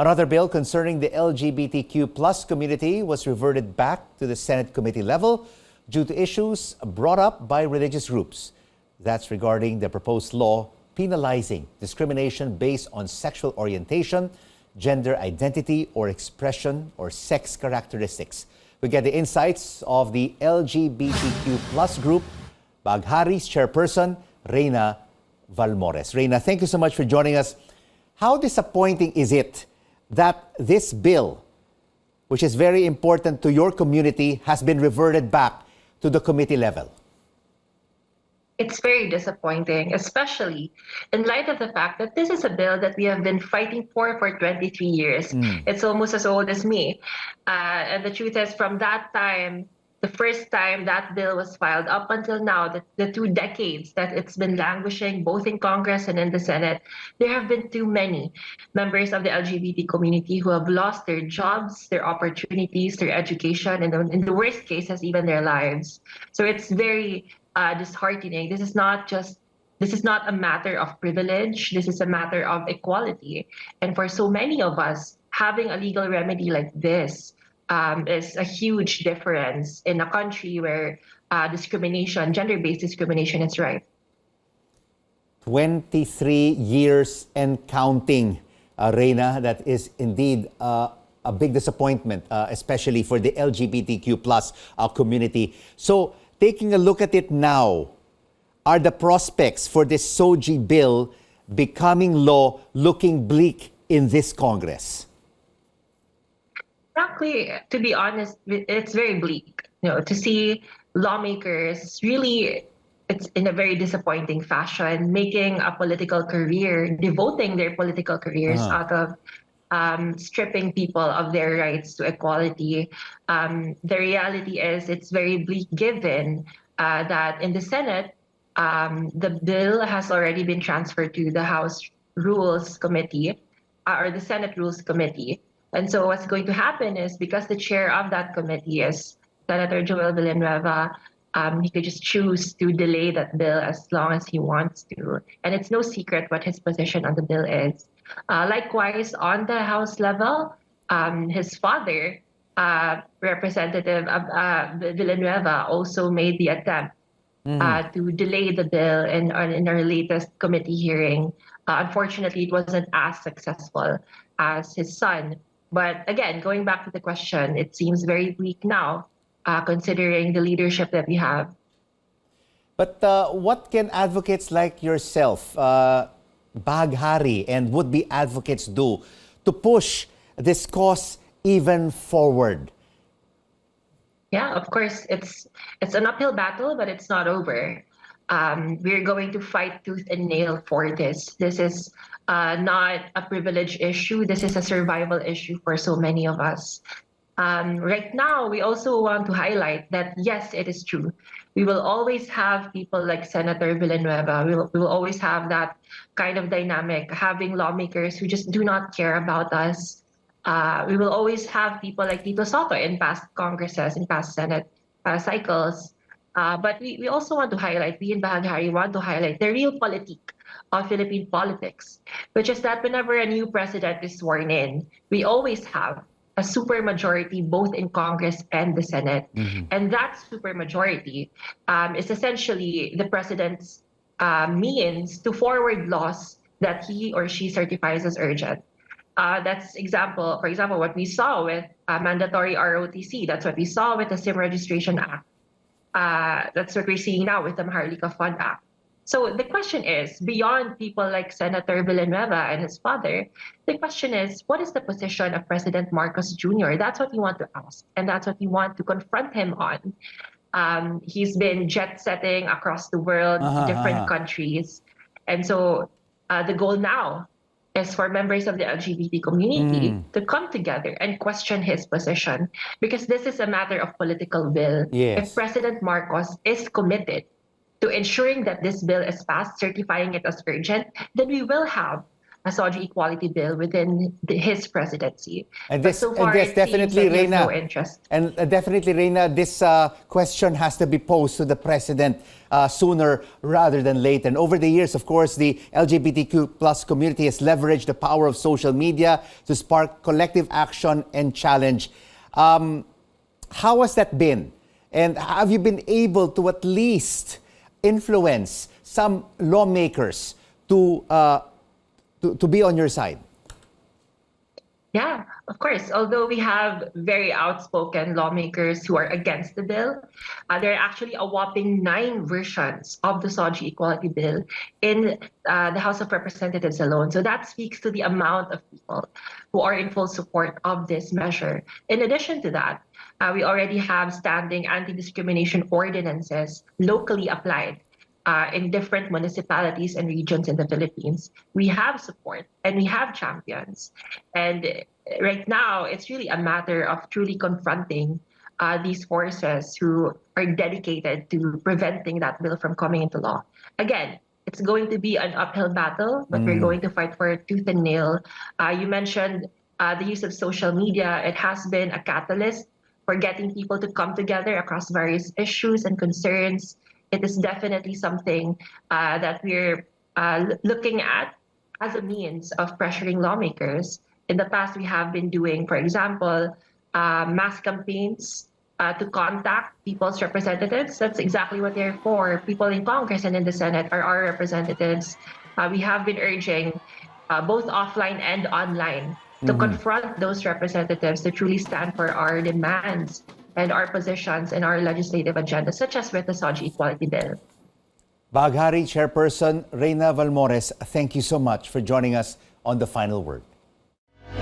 Another bill concerning the LGBTQ plus community was reverted back to the Senate committee level due to issues brought up by religious groups. That's regarding the proposed law penalizing discrimination based on sexual orientation, gender identity or expression, or sex characteristics. We get the insights of the LGBTQ plus group, Bahaghari's chairperson, Reyna Valmores. Reyna, thank you so much for joining us. How disappointing is it that this bill, which is very important to your community, has been reverted back to the committee level? It's very disappointing, especially in light of the fact that this is a bill that we have been fighting for 23 years. It's almost as old as me. And the truth is, from that time, the first time that bill was filed up until now, the 2 decades that it's been languishing both in Congress and in the Senate, there have been too many members of the LGBT community who have lost their jobs, their opportunities, their education, and in the worst cases, even their lives. So it's very disheartening. This is not a matter of privilege. This is a matter of equality. And for so many of us, having a legal remedy like this is a huge difference in a country where discrimination, gender-based discrimination is rife. 23 years and counting, Reyna. That is indeed a big disappointment, especially for the LGBTQ plus community. So, taking a look at it now, are the prospects for this SOGIE bill becoming law looking bleak in this Congress? Frankly, to be honest, it's very bleak. To see lawmakers really, it's in a very disappointing fashion, making a political career, devoting their political careers out of stripping people of their rights to equality. The reality is it's very bleak given that in the Senate, the bill has already been transferred to the House Rules Committee or the Senate Rules Committee. And so what's going to happen is, because the chair of that committee is Senator Joel Villanueva, he could just choose to delay that bill as long as he wants to. And it's no secret what his position on the bill is. Likewise, on the House level, his father, Representative Villanueva, also made the attempt to delay the bill in our latest committee hearing. Unfortunately, it wasn't as successful as his son. But again, going back to the question, it seems very weak now, considering the leadership that we have. But what can advocates like yourself, Bahaghari, and would-be advocates do to push this cause even forward? Yeah, of course, it's an uphill battle, but it's not over. We're going to fight tooth and nail for this. This is not a privilege issue. This is a survival issue for so many of us. Right now, we also want to highlight that, yes, it is true. We will always have people like Senator Villanueva. We will always have that kind of dynamic, having lawmakers who just do not care about us. We will always have people like Tito Soto in past Congresses, in past Senate cycles. But we also want to highlight, we in Bahaghari want to highlight the real politique of Philippine politics, which is that whenever a new president is sworn in, we always have a supermajority both in Congress and the Senate. And that supermajority is essentially the president's means to forward laws that he or she certifies as urgent. That's for example, what we saw with mandatory ROTC. That's what we saw with the SIM Registration Act. That's what we're seeing now with the Maharlika Fund Act. So the question is, beyond people like Senator Villanueva and his father, the question is, what is the position of President Marcos Jr.? That's what we want to ask, and that's what we want to confront him on. He's been jet-setting across the world, different countries. And so the goal now is for members of the LGBT community to come together and question his position, because this is a matter of political will. Yes. If President Marcos is committed to ensuring that this bill is passed, certifying it as urgent, then we will have a SOGIE equality bill within his presidency. And But this, so and far, this it seems definitely, that he has no Reyna, interest. and definitely, Reyna, this question has to be posed to the president sooner rather than later. And over the years, of course, the LGBTQ plus community has leveraged the power of social media to spark collective action and challenge. How has that been? And have you been able to at least influence some lawmakers to be on your side? Yeah, of course. Although we have very outspoken lawmakers who are against the bill, there are actually a whopping 9 versions of the SOGIE equality bill in the House of Representatives alone. So that speaks to the amount of people who are in full support of this measure. In addition to that, we already have standing anti-discrimination ordinances locally applied in different municipalities and regions in the Philippines. We have support and we have champions. And right now, it's really a matter of truly confronting these forces who are dedicated to preventing that bill from coming into law. Again, it's going to be an uphill battle, but we're going to fight for it tooth and nail. You mentioned the use of social media. It has been a catalyst for getting people to come together across various issues and concerns. It is definitely something that we're looking at as a means of pressuring lawmakers. In the past, we have been doing, for example, mass campaigns to contact people's representatives. That's exactly what they're for. People in Congress and in the Senate are our representatives. We have been urging both offline and online to confront those representatives to truly stand for our demands and our positions in our legislative agenda, such as with the SOGIE Equality Bill. Bahaghari Chairperson Reyna Valmores, thank you so much for joining us on The Final Word.